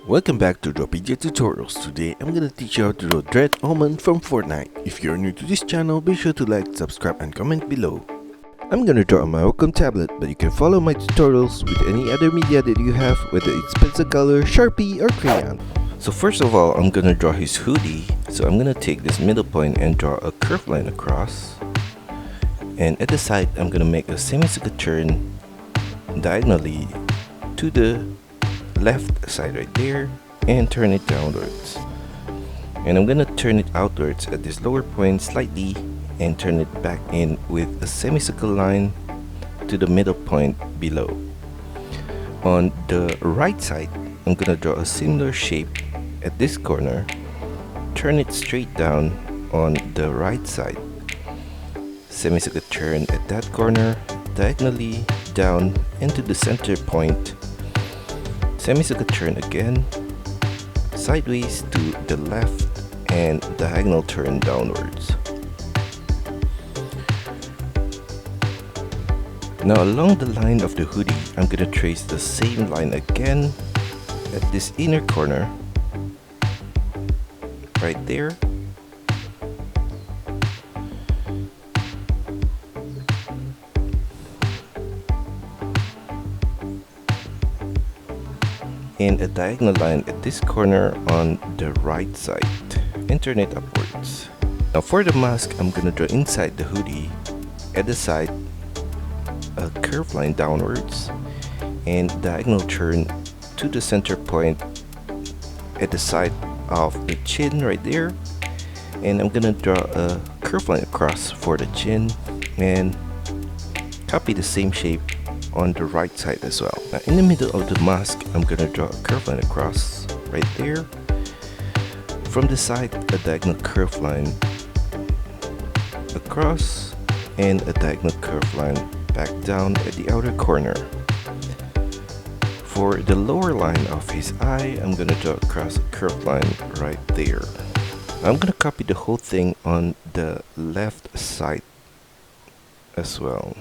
Welcome back to DRAWPEDIA Tutorials. Today I'm gonna teach you how to draw Dread Omen from Fortnite. If you're new to this channel, be sure to like, subscribe and comment below. I'm gonna draw on my Wacom tablet, but you can follow my tutorials with any other media that you have, whether it's pencil color, Sharpie or crayon. So first of all, I'm gonna draw his hoodie. So I'm gonna take this middle point and draw a curved line across. And at the side, I'm gonna make a semicircular turn diagonally to the left side right there and turn it downwards. And I'm gonna turn it outwards at this lower point slightly and turn it back in with a semicircle line to the middle point below. On the right side, I'm gonna draw a similar shape at this corner, turn it straight down on the right side, semicircle turn at that corner, diagonally down into the center point, semicircle turn again, sideways to the left and diagonal turn downwards. Now along the line of the hoodie, I'm gonna trace the same line again at this inner corner, right there. And a diagonal line at this corner on the right side and turn it upwards. Now for the mask, I'm gonna draw inside the hoodie at the side a curved line downwards and diagonal turn to the center point at the side of the chin right there, and I'm gonna draw a curved line across for the chin and copy the same shape on the right side as well. Now in the middle of the mask, I'm gonna draw a curved line across right there. From the side, a diagonal curved line across and a diagonal curved line back down at the outer corner. For the lower line of his eye, I'm gonna draw across a curved line right there. I'm gonna copy the whole thing on the left side as well.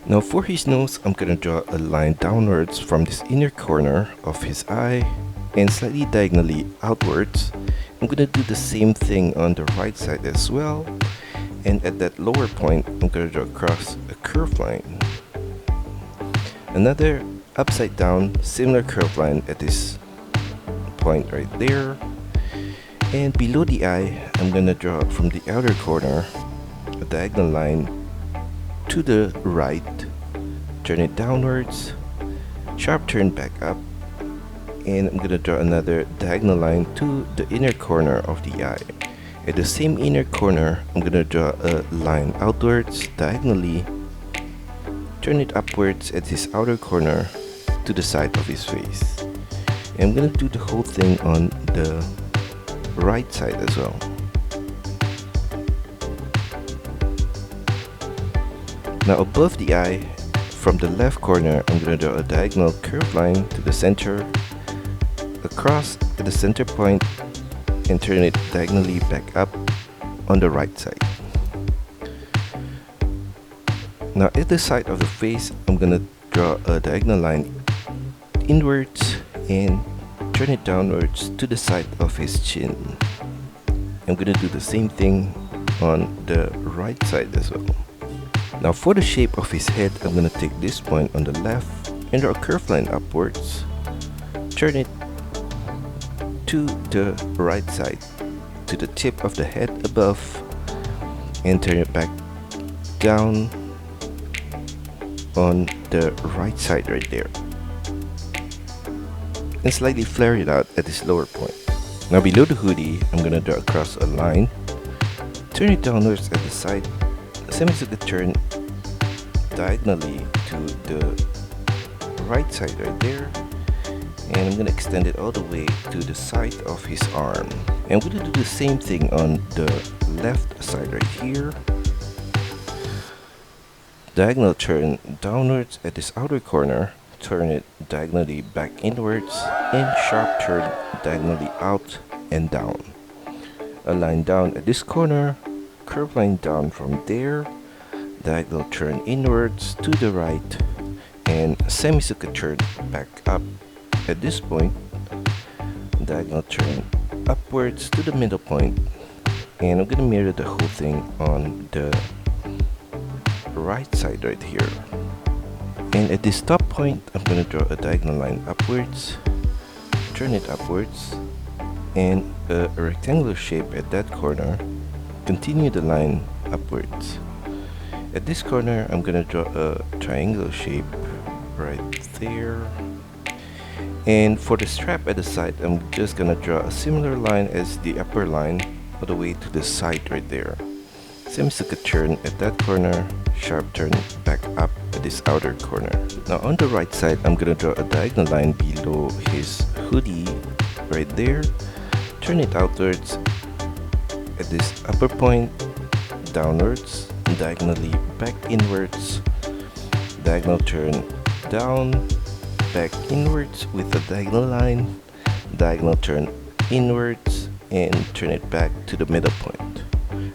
Now for his nose, I'm gonna draw a line downwards from this inner corner of his eye and slightly diagonally outwards. I'm gonna do the same thing on the right side as well, and at that lower point, I'm gonna draw across a curved line. Another upside down similar curved line at this point right there, and below the eye, I'm gonna draw from the outer corner a diagonal line to the right, turn it downwards, sharp turn back up, and I'm gonna draw another diagonal line to the inner corner of the eye. At the same inner corner, I'm gonna draw a line outwards diagonally, turn it upwards at his outer corner to the side of his face. And I'm gonna do the whole thing on the right side as well. Now above the eye, from the left corner, I'm gonna draw a diagonal curved line to the center, across at the center point, and turn it diagonally back up on the right side. Now at the side of the face, I'm gonna draw a diagonal line inwards and turn it downwards to the side of his chin. I'm gonna do the same thing on the right side as well. Now for the shape of his head, I'm gonna take this point on the left and draw a curved line upwards, turn it to the right side to the tip of the head above, and turn it back down on the right side right there, and slightly flare it out at this lower point. Now below the hoodie, I'm gonna draw across a line, turn it downwards at the side, semicircular turn diagonally to the right side right there, and I'm gonna extend it all the way to the side of his arm. And I'm gonna do the same thing on the left side right here, diagonal turn downwards at this outer corner, turn it diagonally back inwards, and sharp turn diagonally out and down. A line down at this corner, curved line down from there, diagonal turn inwards to the right, and semicircular turn back up. At this point, diagonal turn upwards to the middle point, and I'm gonna mirror the whole thing on the right side right here. And at this top point, I'm gonna draw a diagonal line upwards, turn it upwards, and a rectangular shape at that corner. Continue the line upwards. At this corner, I'm gonna draw a triangular shape right there. And for the strap at the side, I'm just gonna draw a similar line as the upper line all the way to the side right there. Semicircular turn at that corner, sharp turn back up at this outer corner. Now on the right side, I'm gonna draw a diagonal line below his hoodie right there. Turn it outwards at this upper point, downwards, diagonally back inwards, diagonal turn down, back inwards with a diagonal line, diagonal turn inwards, and turn it back to the middle point.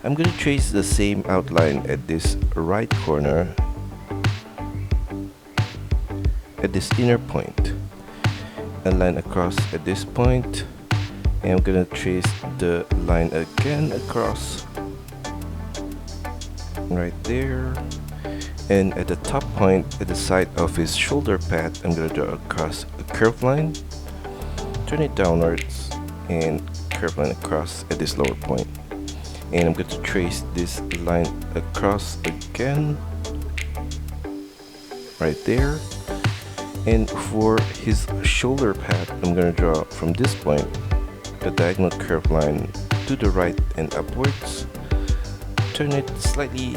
I'm going to trace the same outline at this right corner, at this inner point, a line across at this point, and I'm going to trace the line again across right there. And at the top point, at the side of his shoulder pad, I'm going to draw across a curved line, turn it downwards, and curve line across at this lower point. And I'm going to trace this line across again right there. And for his shoulder pad, I'm going to draw from this point a diagonal curved line to the right and upwards, turn it slightly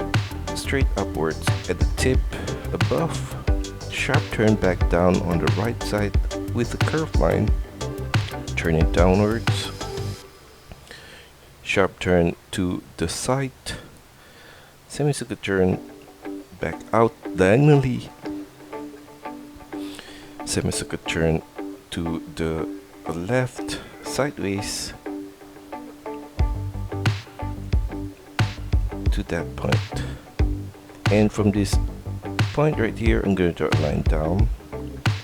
straight upwards at the tip above, sharp turn back down on the right side with a curved line, turn it downwards, sharp turn to the side, semicircular turn back out diagonally, semicircular turn to the left sideways to that point. And from this point right here, I'm going to draw a line down,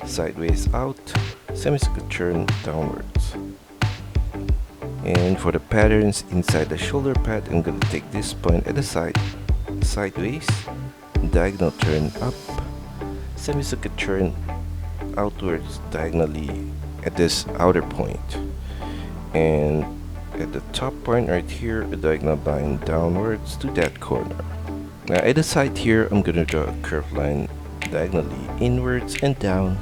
sideways out, semicircular turn downwards. And for the patterns inside the shoulder pad, I'm going to take this point at the side, sideways, diagonal turn up, semicircular turn outwards diagonally at this outer point. And at the top point right here, a diagonal line downwards to that corner. Now at the side here, I'm gonna draw a curved line diagonally inwards and down,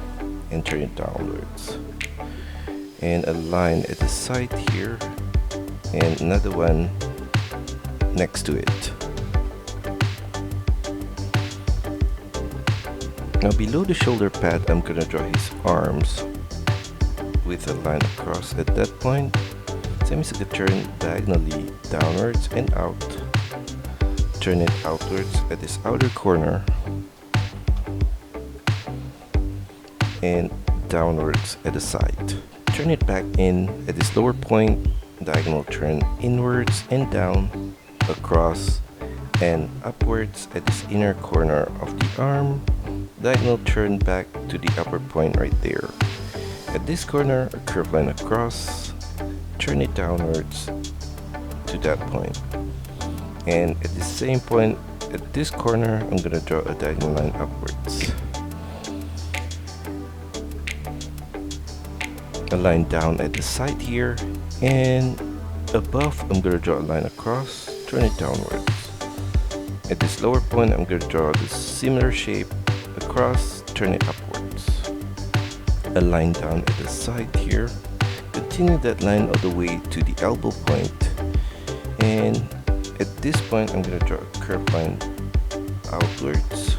and turn it downwards. And a line at the side here, and another one next to it. Now below the shoulder pad, I'm gonna draw his arms with a line across at that point, semicircular turn diagonally downwards and out, turn it outwards at this outer corner, and downwards at the side. Turn it back in at this lower point, diagonal turn inwards and down, across and upwards at this inner corner of the arm, diagonal turn back to the upper point right there. At this corner, a curved line across, turn it downwards to that point. And at the same point, at this corner, I'm going to draw a diagonal line upwards. A line down at the side here, and above, I'm going to draw a line across, turn it downwards. At this lower point, I'm going to draw this similar shape across, turn it upwards. A line down at the side here, continue that line all the way to the elbow point, and at this point I'm going to draw a curved line outwards,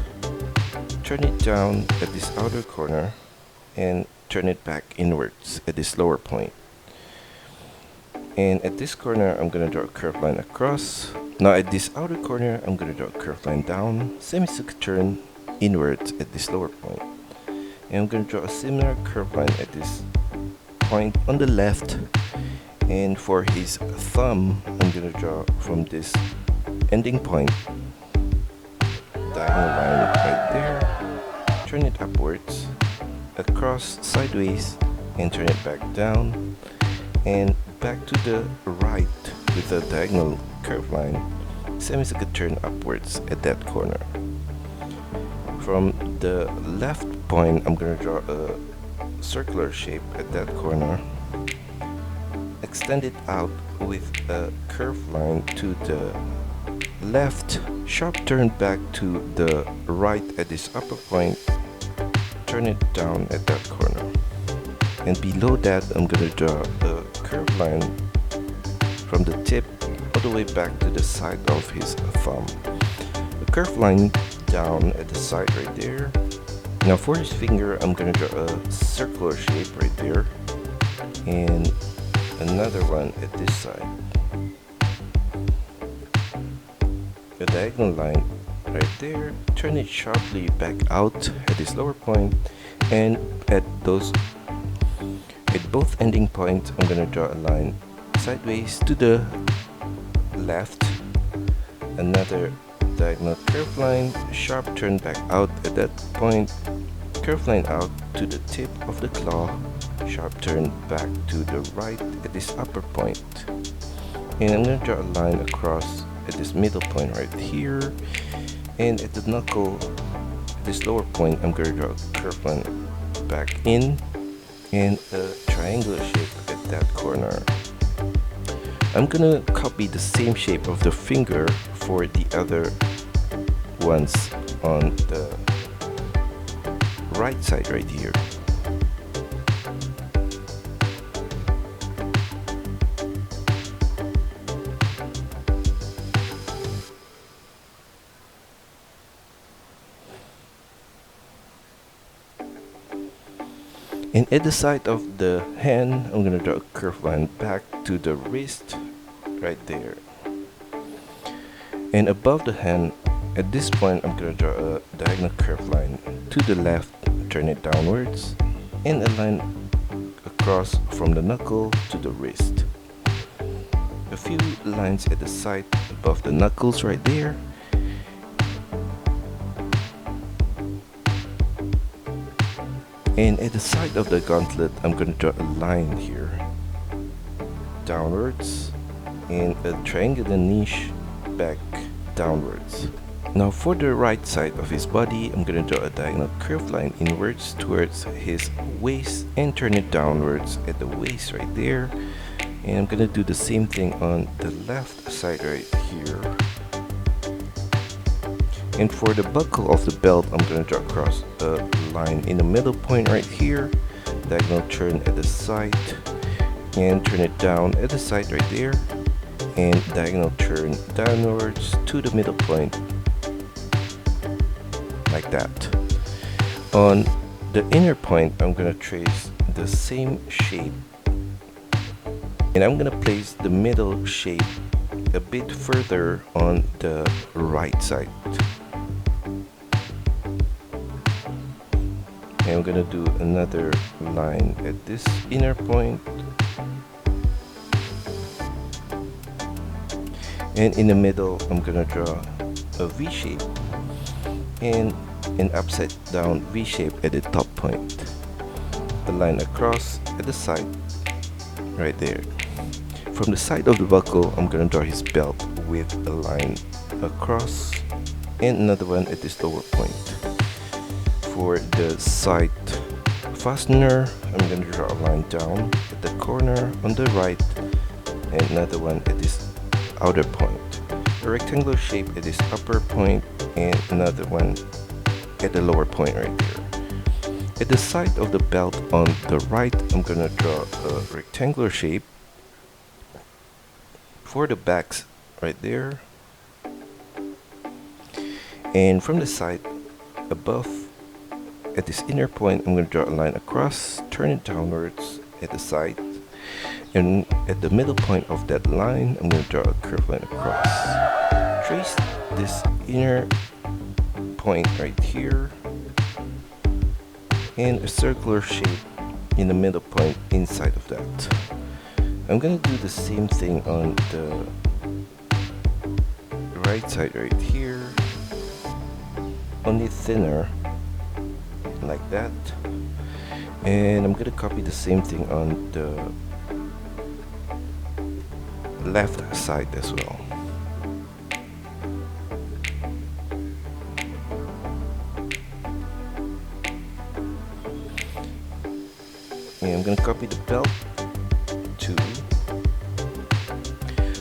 turn it down at this outer corner, and turn it back inwards at this lower point. And at this corner I'm going to draw a curved line across. Now at this outer corner I'm going to draw a curved line down, semicircular turn inwards at this lower point. And I'm going to draw a similar curved line at this point on the left. And for his thumb, I'm going to draw from this ending point diagonal line right there, turn it upwards, across sideways, and turn it back down, and back to the right with a diagonal curve line, semicircle turn upwards at that corner. From the left point, I'm going to draw a circular shape at that corner, extend it out with a curved line to the left, sharp turn back to the right at this upper point, turn it down at that corner, and below that I'm going to draw a curved line from the tip all the way back to the side of his thumb, a curved line down at the side right there. Now for his finger, I'm going to draw a circular shape right there and another one at this side, a diagonal line right there, turn it sharply back out at this lower point, and at both ending points I'm going to draw a line sideways to the left, another diagonal curve line, sharp turn back out at that point, curve line out to the tip of the claw, sharp turn back to the right at this upper point, and I'm going to draw a line across at this middle point right here, and at the knuckle, this lower point, I'm going to draw a curve line back in and a triangular shape at that corner. I'm gonna copy the same shape of the finger for the other ones on the right side right here. And at the side of the hand, I'm gonna draw a curved line back to the wrist right there. And above the hand, at this point, I'm gonna draw a diagonal curved line to the left, turn it downwards, and a line across from the knuckle to the wrist. A few lines at the side above the knuckles right there. And at the side of the gauntlet, I'm going to draw a line here, downwards, and a triangular niche back downwards. Now for the right side of his body, I'm going to draw a diagonal curved line inwards towards his waist and turn it downwards at the waist right there. And I'm going to do the same thing on the left side right here. And for the buckle of the belt, I'm going to draw across a line in the middle point right here, diagonal turn at the side, and turn it down at the side right there, and diagonal turn downwards to the middle point, like that. On the inner point, I'm going to trace the same shape, and I'm going to place the middle shape a bit further on the right side. And I'm gonna do another line at this inner point, and in the middle I'm gonna draw a V shape and an upside down V shape at the top point, a line across at the side right there. From the side of the buckle, I'm gonna draw his belt with a line across and another one at this lower point. For the side fastener, I'm going to draw a line down at the corner on the right and another one at this outer point, a rectangular shape at this upper point and another one at the lower point right there. At the side of the belt on the right, I'm going to draw a rectangular shape for the backs right there, and from the side above at this inner point, I'm going to draw a line across, turn it downwards at the side, and at the middle point of that line, I'm going to draw a curved line across. Trace this inner point right here, and a circular shape in the middle point inside of that. I'm going to do the same thing on the right side right here. only thinner, like that. And I'm gonna copy the same thing on the left side as well. And I'm gonna copy the belt too.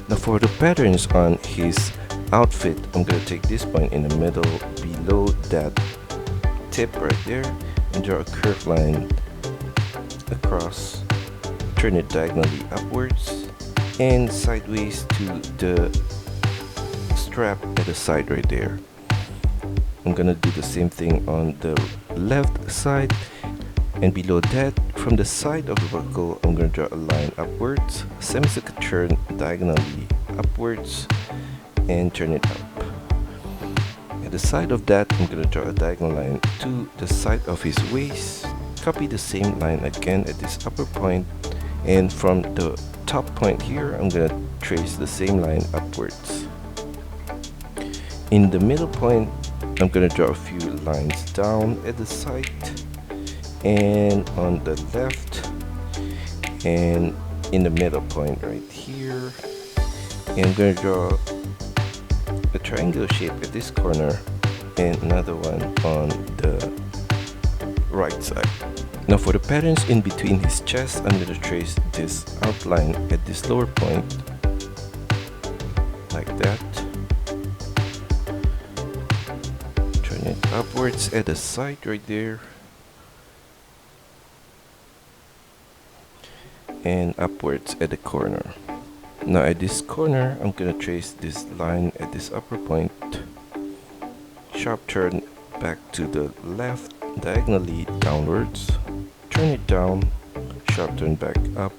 Now for the patterns on his outfit, I'm gonna take this point in the middle below that tip right there and draw a curved line across, turn it diagonally upwards and sideways to the strap at the side right there. I'm gonna do the same thing on the left side, and below that, from the side of the buckle, I'm gonna draw a line upwards, semicircle turn diagonally upwards and turn it up. At the side of that, I'm gonna draw a diagonal line to the side of his waist, copy the same line again at this upper point, and from the top point here, I'm gonna trace the same line upwards. In the middle point, I'm gonna draw a few lines down at the side and on the left, and in the middle point right here, and I'm gonna draw a triangle shape at this corner and another one on the right side. Now for the patterns in between his chest, I'm gonna trace this outline at this lower point like that, turn it upwards at the side right there, and upwards at the corner. Now at this corner, I'm gonna trace this line at this upper point, sharp turn back to the left diagonally downwards, turn it down, sharp turn back up,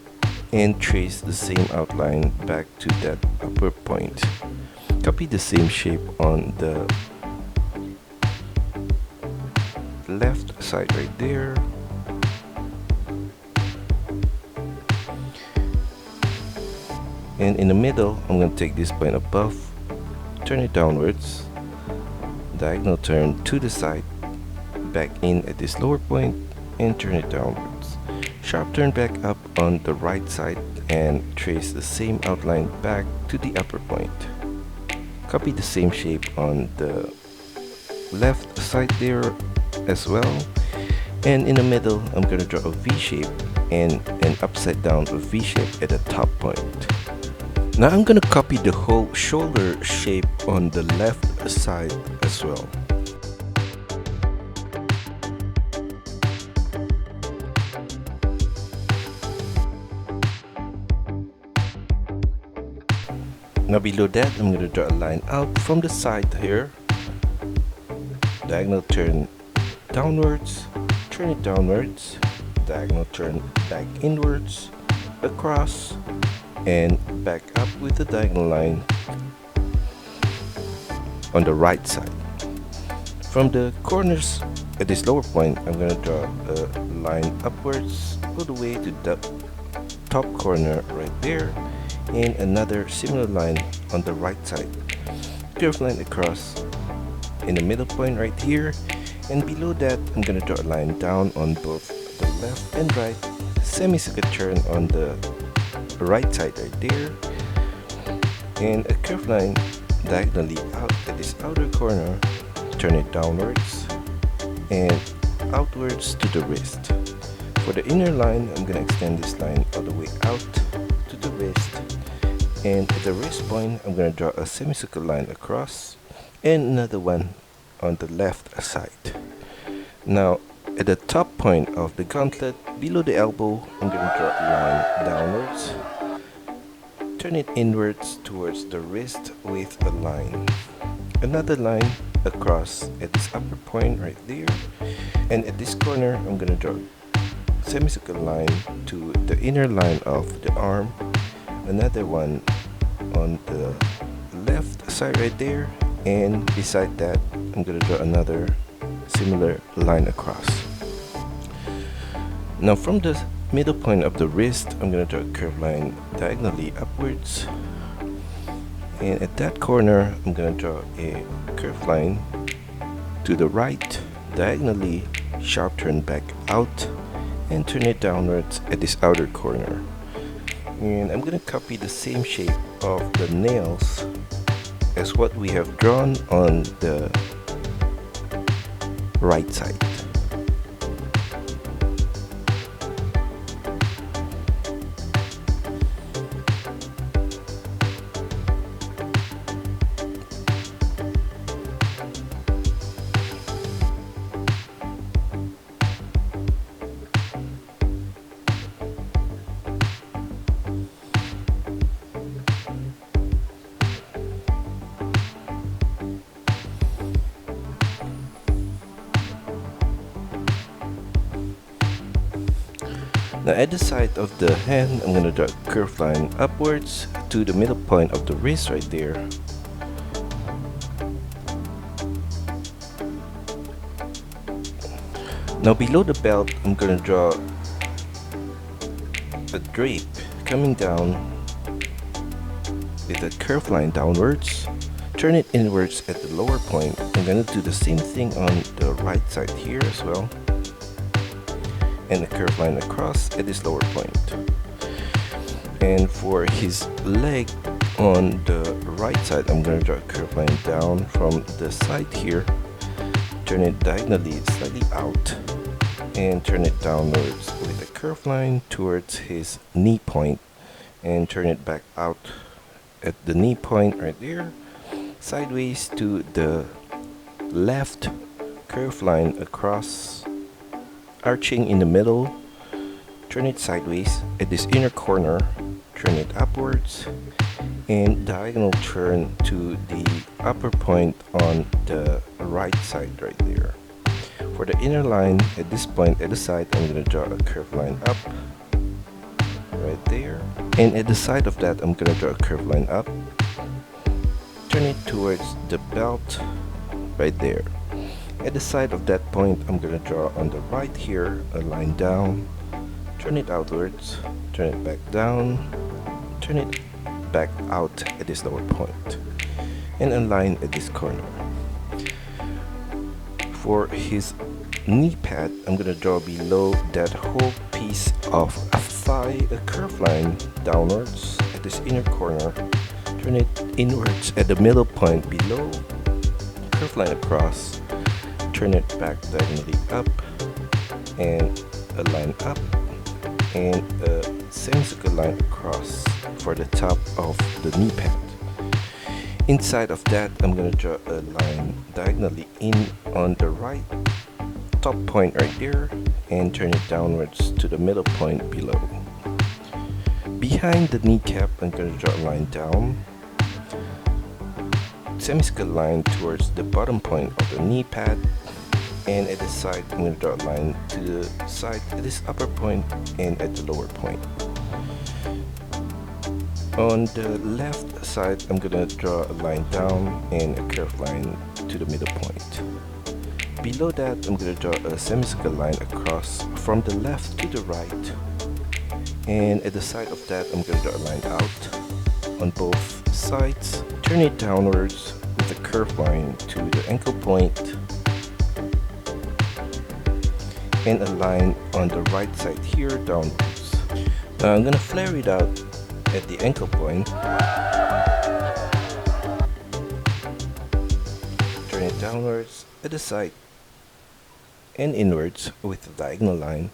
and trace the same outline back to that upper point. Copy the same shape on the left side right there. And in the middle, I'm going to take this point above, turn it downwards, diagonal turn to the side, back in at this lower point, and turn it downwards. Sharp turn back up on the right side and trace the same outline back to the upper point. Copy the same shape on the left side there as well. And in the middle, I'm going to draw a V shape and an upside down V shape at the top point. Now I'm gonna copy the whole shoulder shape on the left side as well. Now below that, I'm gonna draw a line out from the side here, diagonal turn downwards, turn it downwards, diagonal turn back inwards, across, and back up with the diagonal line on the right side. From the corners at this lower point, I'm going to draw a line upwards all the way to the top corner right there, and another similar line on the right side. Curved line across in the middle point right here, and below that, I'm going to draw a line down on both the left and right, semicircle turn on the right side right there, and a curved line diagonally out at this outer corner, turn it downwards and outwards to the wrist. For the inner line, I'm going to extend this line all the way out to the wrist, and at the wrist point, I'm going to draw a semicircle line across and another one on the left side. Now at the top point of the gauntlet, below the elbow, I'm going to draw a line downwards, turn it inwards towards the wrist with a line, another line across at this upper point right there, and at this corner, I'm going to draw a semicircle line to the inner line of the arm, another one on the left side right there, and beside that, I'm going to draw another similar line across. Now from the middle point of the wrist, I'm going to draw a curved line diagonally upwards, and at that corner, I'm going to draw a curved line to the right, diagonally, sharp turn back out, and turn it downwards at this outer corner. And I'm gonna copy the same shape of the nails as what we have drawn on the right side. Now at the side of the hand, I'm gonna draw a curved line upwards to the middle point of the wrist right there. Now below the belt, I'm gonna draw a drape coming down with a curved line downwards. Turn it inwards at the lower point. I'm gonna do the same thing on the right side here as well, and a curved line across at this lower point. And for his leg on the right side, I'm gonna draw a curved line down from the side here, turn it diagonally slightly out, and turn it downwards with a curved line towards his knee point, and turn it back out at the knee point right there, sideways to the left, curved line across, arching in the middle, turn it sideways at this inner corner, turn it upwards, and diagonal turn to the upper point on the right side right there. For the inner line at this point at the side, I'm going to draw a curved line up right there, and at the side of that I'm going to draw a curved line up, turn it towards the belt right there. At the side of that point, I'm going to draw on the right here a line down, turn it outwards, turn it back down, turn it back out at this lower point, and a line at this corner. For his knee pad, I'm going to draw below that whole piece of a thigh a curved line downwards at this inner corner, turn it inwards at the middle point below, curved line across, turn it back diagonally up, and a line up, and a semicircle line across for the top of the knee pad. Inside of that, I'm going to draw a line diagonally in on the right top point right there, and turn it downwards to the middle point below. Behind the kneecap, I'm going to draw a line down, semicircle line towards the bottom point of the knee pad, and at the side I'm going to draw a line to the side at this upper point and at the lower point. On the left side, I'm going to draw a line down and a curved line to the middle point. Below that, I'm going to draw a semicircle line across from the left to the right, and at the side of that I'm going to draw a line out on both sides, turn it downwards with a curved line to the ankle point, and a line on the right side here downwards. Now I'm going to flare it out at the ankle point, turn it downwards at the side and inwards with a diagonal line,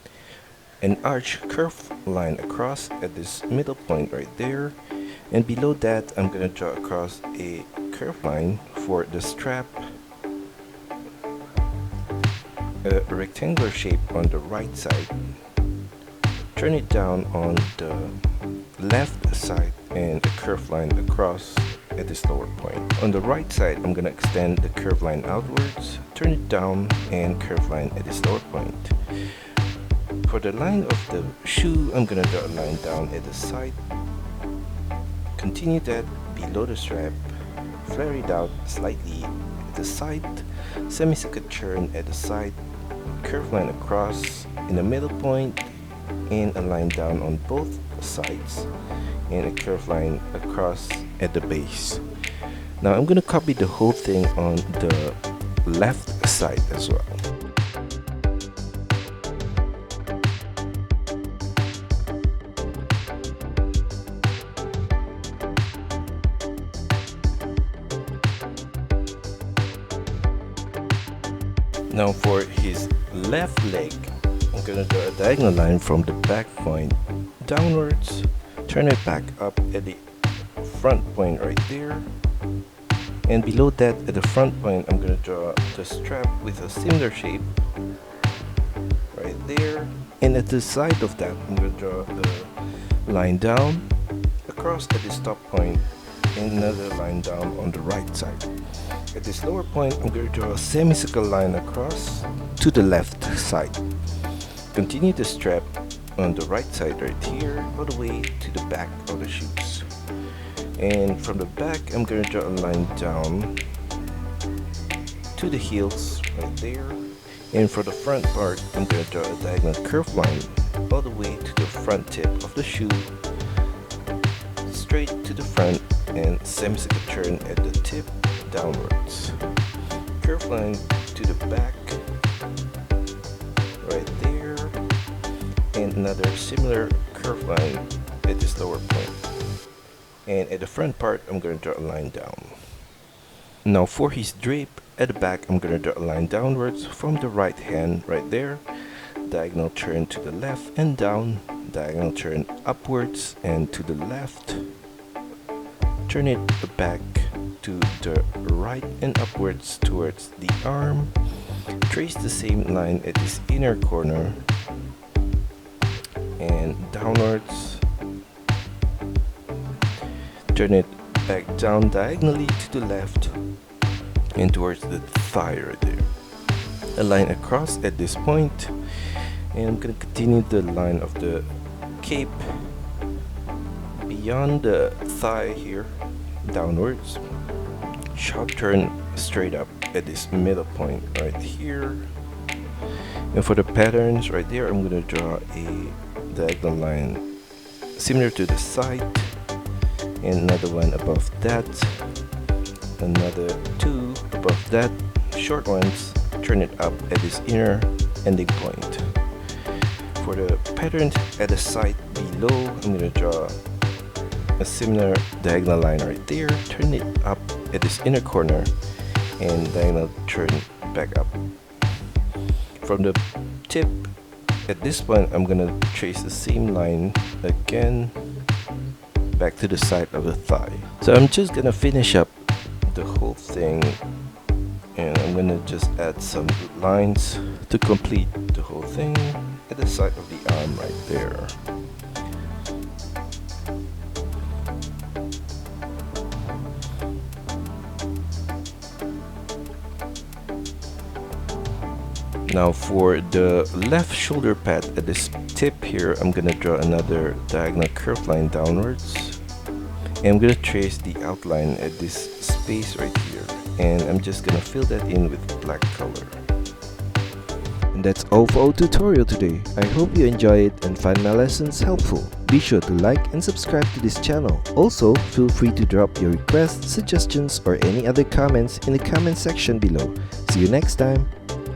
an arch curved line across at this middle point right there, and below that I'm going to draw across a curved line for the strap, a rectangular shape on the right side, turn it down on the left side, and a curved line across at this lower point. On the right side, I'm going to extend the curved line outwards, turn it down, and curved line at this lower point. For the line of the shoe, I'm going to draw a line down at the side, continue that below the strap, flare it out slightly at the side, semicircle turn at the side, curved line across in the middle point, and a line down on both sides, and a curved line across at the base. Now I'm going to copy the whole thing on the left side as well. Now for his left leg, I'm gonna draw a diagonal line from the back point downwards, turn it back up at the front point right there, and below that at the front point I'm gonna draw the strap with a similar shape right there, and at the side of that I'm gonna draw a line down across at this top point and another line down on the right side. At this lower point, I'm going to draw a semicircle line across to the left side. Continue the strap on the right side right here, all the way to the back of the shoes. And from the back, I'm going to draw a line down to the heels right there. And for the front part, I'm going to draw a diagonal curve line all the way to the front tip of the shoe, straight to the front, and semicircle turn at the tip downwards. Curve line to the back right there, and another similar curve line at this lower point. And at the front part, I'm going to draw a line down. Now for his drape, at the back, I'm going to draw a line downwards from the right hand right there, diagonal turn to the left and down, diagonal turn upwards and to the left, turn it back to the right and upwards towards the arm, trace the same line at this inner corner and downwards, turn it back down diagonally to the left and towards the thigh right there. A line across at this point, and I'm going to continue the line of the cape beyond the thigh here downwards. Sharp turn straight up at this middle point right here. And for the patterns right there, I'm going to draw a diagonal line similar to the side, and another one above that, another two above that, short ones, turn it up at this inner ending point. For the patterns at the side below, I'm going to draw a similar diagonal line right there, turn it up at this inner corner and diagonal turn back up. From the tip at this point, I'm gonna trace the same line again back to the side of the thigh. So I'm just gonna finish up the whole thing, and I'm gonna just add some lines to complete the whole thing at the side of the arm right there. Now for the left shoulder pad at this tip here, I'm gonna draw another diagonal curve line downwards, and I'm gonna trace the outline at this space right here, and I'm just gonna fill that in with black color. And that's all for our tutorial today. I hope you enjoy it and find my lessons helpful. Be sure to like and subscribe to this channel. Also, feel free to drop your requests, suggestions, or any other comments in the comment section below. See you next time.